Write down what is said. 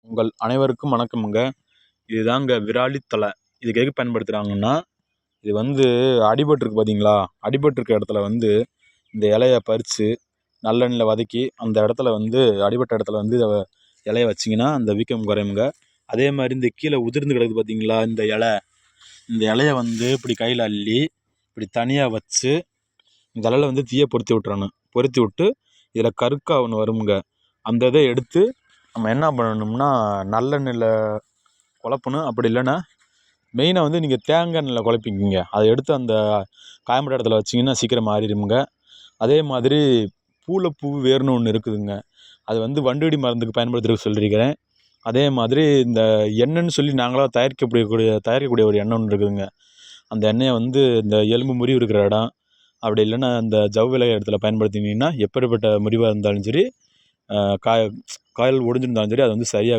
உங்கள் அனைவருக்கும் வணக்கமுங்க. இதுதாங்க விராலி தழை. இதுக்கு எதுக்கு பயன்படுத்துகிறாங்கன்னா, இது வந்து அடிபட்டிருக்கு பார்த்தீங்களா, அடிபட்டிருக்க இடத்துல வந்து இந்த இலைய பறித்து நல்லெண்ணெயில் வதக்கி அந்த இடத்துல வந்து அடிபட்ட இடத்துல வந்து இலைய வச்சிங்கன்னா அந்த வீக்கம் குறையுங்க. அதே மாதிரி இந்த கீழே உதிர்ந்து கிடக்குது பார்த்தீங்களா, இந்த இலைய வந்து இப்படி கையில் அள்ளி இப்படி தனியாக வச்சு இந்த இலையில வந்து தீயை பொருத்தி விட்டுறணும். பொருத்தி விட்டு இதில் கருக்கா ஒன்று வருமுங்க. அந்த இதை எடுத்து நம்ம என்ன பண்ணணும்னா நல்லெண்ணெயில் குழப்பணும். அப்படி இல்லைன்னா மெயினாக வந்து நீங்கள் தேங்காய் எண்ணெயில் குழப்பிக்கிங்க. அதை எடுத்து அந்த காயம்பட்ட இடத்துல வச்சிங்கன்னா சீக்கிரம் மாறிடுமுங்க. அதே மாதிரி பூளைப்பூ வேர்னு ஒன்று இருக்குதுங்க. அது வந்து வண்டுவெடி மருந்துக்கு பயன்படுத்துறதுக்கு சொல்லியிருக்கிறேன். அதே மாதிரி இந்த எண்ணெய்ன்னு சொல்லி நாங்களாக தயாரிக்கக்கூடிய ஒரு எண்ணெய் ஒன்று இருக்குதுங்க. அந்த எண்ணெயை வந்து இந்த எலும்பு முறிவு இருக்கிற இடம், அப்படி இல்லைன்னா இந்த ஜவ்விலை இடத்துல பயன்படுத்தினீங்கன்னா எப்படிப்பட்ட முறிவாக இருந்தாலும் சரி, கால் ஒடிஞ்சிருந்தாலும் சரி, அது வந்து சரியாகும்.